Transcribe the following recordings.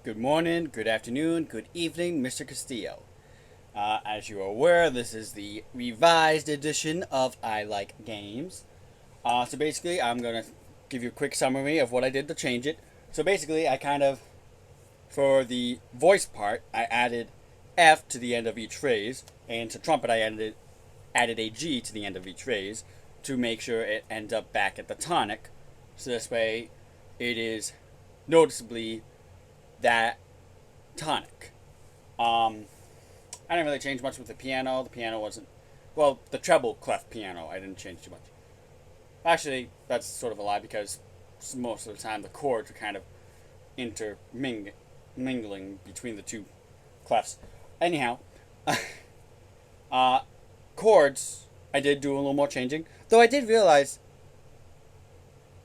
good morning, good afternoon, good evening, Mr. Castillo. As you are aware, this is the revised edition of I Like Games. So basically, I'm going to give you a quick summary of what I did to change it. So basically, for the voice part, I added F to the end of each phrase, and to trumpet, I added a G to the end of each phrase to make sure it ends up back at the tonic. So this way, it is noticeably that tonic. I didn't really change much with the piano. The piano wasn't, well, the treble clef piano, I didn't change too much. Actually, that's sort of a lie because most of the time the chords are kind of intermingling between the two clefs. Anyhow, chords, I did do a little more changing. Though I did realize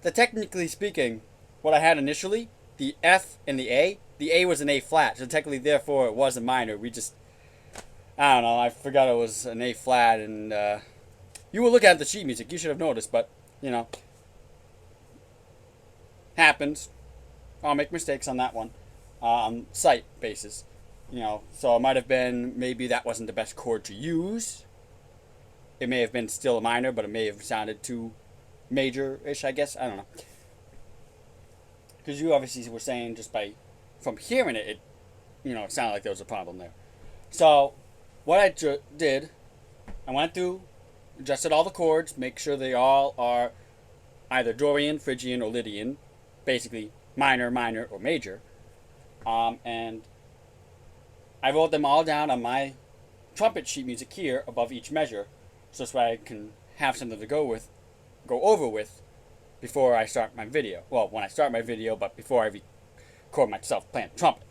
that technically speaking, what I had initially, the F and the A was an A flat, so technically, therefore, it was a minor. I don't know, I forgot it was an A flat, and you will look at the sheet music, you should have noticed, but, happens. I'll make mistakes on that one, on sight basis, so it might have been, maybe that wasn't the best chord to use. It may have been still a minor, but it may have sounded too major-ish, I guess, I don't know. Because you obviously were saying just from hearing it, it sounded like there was a problem there. So, what I did, I went through, adjusted all the chords, make sure they all are either Dorian, Phrygian, or Lydian, basically minor, minor, or major. And I wrote them all down on my trumpet sheet music here above each measure, so this way I can have something to go over with before I start my video. Well, when I start my video, but before I record myself playing trumpet.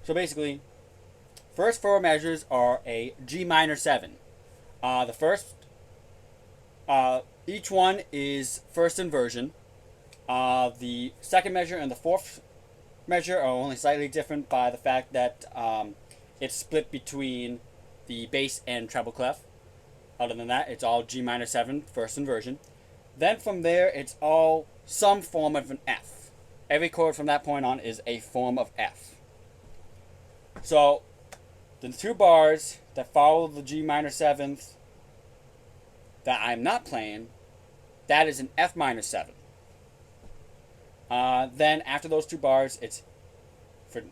So basically, first four measures are a G minor 7. The first, each one is first inversion. The second measure and the fourth measure are only slightly different by the fact that it's split between the bass and treble clef. Other than that, it's all G minor 7, first inversion. Then from there, it's all some form of an F. Every chord from that point on is a form of F. So, the two bars that follow the G minor 7th that I'm not playing, that is an F minor 7. Then after those two bars, it's for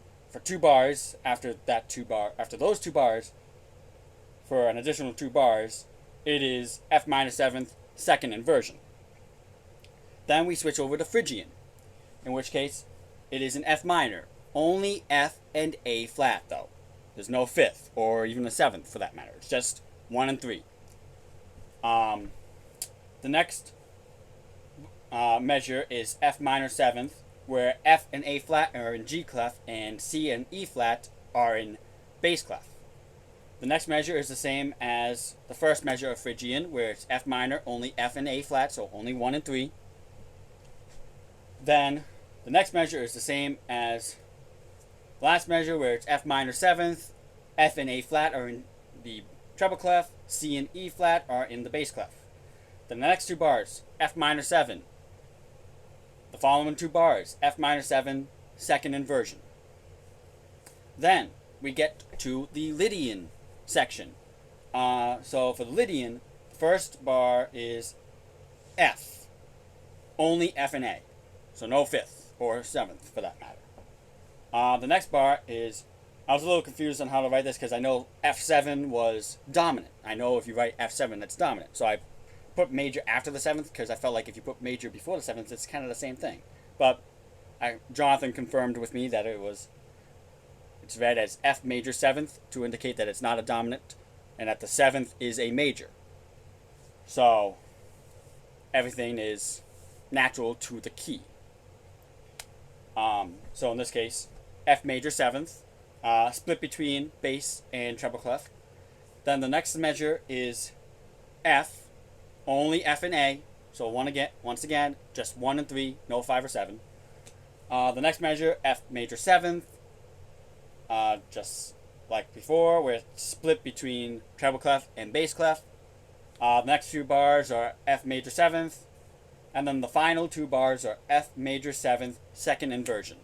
2 bars after those 2 bars, for an additional 2 bars, it is F minor 7th, second inversion. Then we switch over to Phrygian, in which case it is an F minor. Only F and A flat, though. There's no 5th, or even a 7th for that matter. It's just 1 and 3. The next measure is F minor 7th, where F and A flat are in G clef, and C and E flat are in bass clef. The next measure is the same as the first measure of Phrygian, where it's F minor, only F and A flat, so only 1 and 3. Then the next measure is the same as the last measure, where it's F minor 7th, F and A flat are in the treble clef, C and E flat are in the bass clef. Then the next 2 bars, F minor 7. The following 2 bars, F minor 7, second inversion. Then we get to the Lydian section. So for the Lydian, first bar is F. Only F and A. So no 5th or 7th for that matter. The next bar is, I was a little confused on how to write this because I know F7 was dominant. I know if you write F7, that's dominant. So I put major after the 7th because I felt like if you put major before the 7th, it's kind of the same thing. But Jonathan confirmed with me that it's read as F major 7th to indicate that it's not a dominant and that the 7th is a major. So everything is natural to the key. So in this case, F major 7th, split between bass and treble clef. Then the next measure is F, only F and A, so once again, just 1 and 3, no 5 or 7. The next measure, F major 7th, just like before, where it's split between treble clef and bass clef. The next few bars are F major 7th, and then the final 2 bars are F major 7th, second inversion.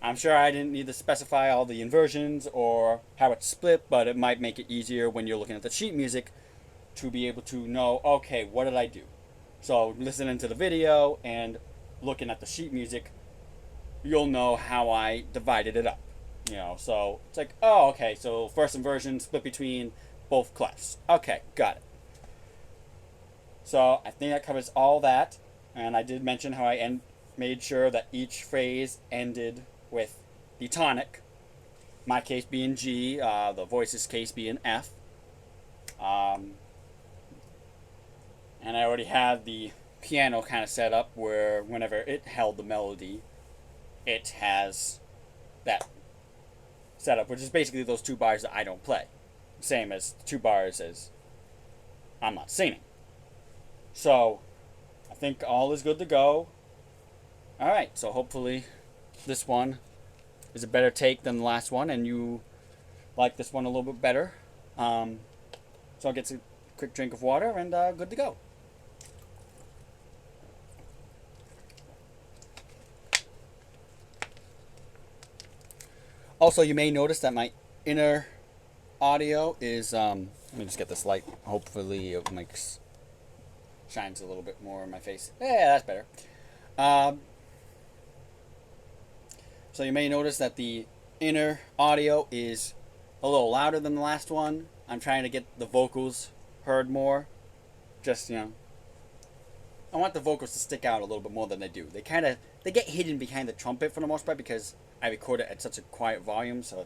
I'm sure I didn't need to specify all the inversions or how it's split, but it might make it easier when you're looking at the sheet music to be able to know, okay, what did I do? So listening to the video and looking at the sheet music, you'll know how I divided it up. So it's like, oh, okay, so first inversion split between both clefs. Okay, got it. So I think that covers all that. And I did mention how I made sure that each phrase ended with the tonic. My case being G, the voice's case being F. And I already had the piano kind of set up where whenever it held the melody, it has that setup, which is basically those two bars that I don't play. Same as 2 bars as I'm not singing. So I think all is good to go. Alright, so hopefully this one is a better take than the last one and you like this one a little bit better. So I'll get a quick drink of water and good to go. Also, you may notice that my inner audio is, let me just get this light. Hopefully it shines a little bit more in my face. Yeah, that's better. So you may notice that the inner audio is a little louder than the last one. I'm trying to get the vocals heard more. Just, I want the vocals to stick out a little bit more than they do. They get hidden behind the trumpet for the most part because I record it at such a quiet volume, so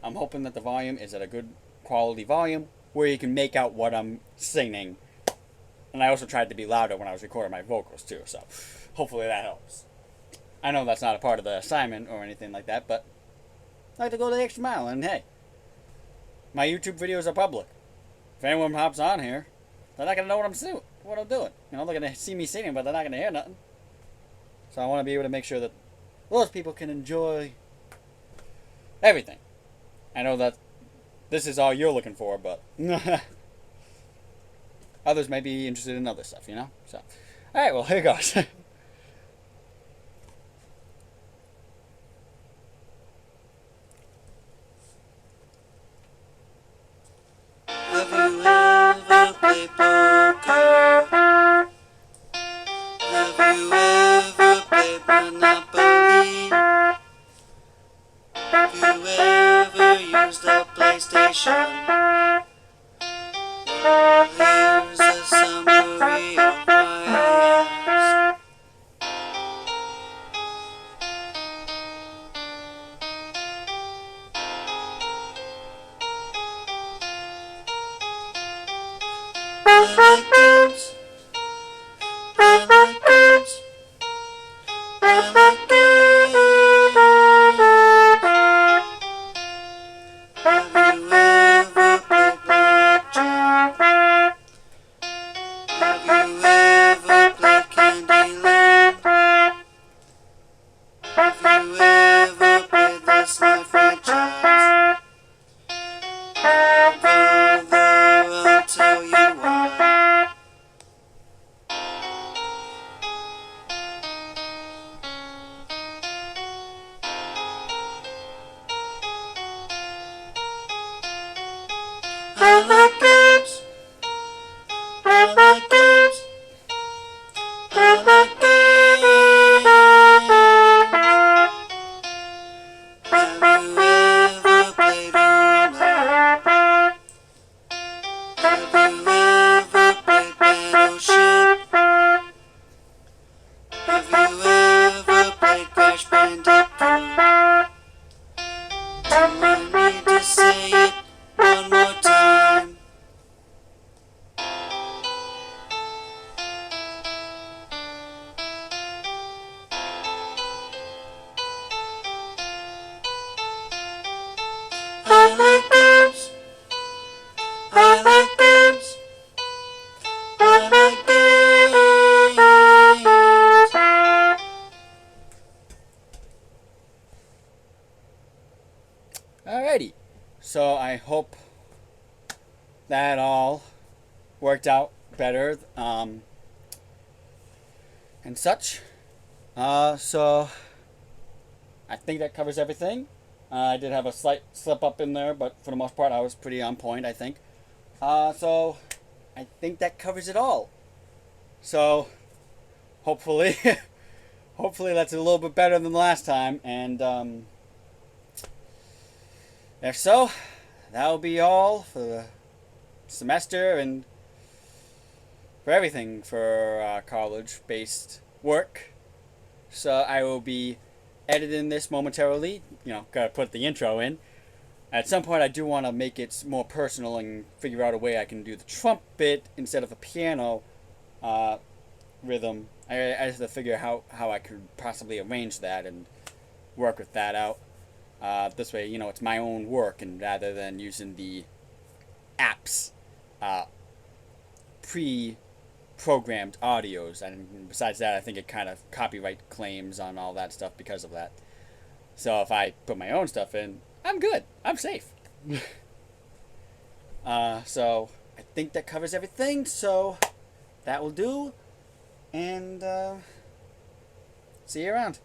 I'm hoping that the volume is at a good quality volume where you can make out what I'm singing. And I also tried to be louder when I was recording my vocals too, so hopefully that helps. I know that's not a part of the assignment or anything like that, but I like to go the extra mile, and hey, my YouTube videos are public. If anyone hops on here, they're not going to know what I'm doing. They're going to see me singing, but they're not going to hear nothing. So I want to be able to make sure that those people can enjoy everything. I know that this is all you're looking for, but others may be interested in other stuff, So, alright, well, here goes. Have you ever played poker? Have you ever played Monopoly? Have you ever used a PlayStation? Here's a summary of why I asked. I like games. I like games. I like games. Have you ever played blackjack? Have you ever played Candyland? Have you ever played the Sly franchise? Further, I'll tell you why. I like games. I like games. I like games. Have you ever played Uno? Have you ever played Battleship? Have you ever played Crash Bandicoot? Do I need to say it one more time? I like games. I like games. I like games. Alrighty. So I hope that all worked out better and such. So I think that covers everything. I did have a slight slip up in there, but for the most part, I was pretty on point, I think. So I think that covers it all. So hopefully, hopefully that's a little bit better than the last time. And if so, that'll be all for the semester and for everything for college-based work. So I will be editing this momentarily. Gotta put the intro in. At some point, I do want to make it more personal and figure out a way I can do the trumpet instead of a piano rhythm. I have to figure how I could possibly arrange that and work with that out. This way, it's my own work, and rather than using the apps pre-programmed audios. And besides that, I think it kind of copyright claims on all that stuff because of that. So if I put my own stuff in, I'm good. I'm safe. So I think that covers everything. So that will do. And see you around.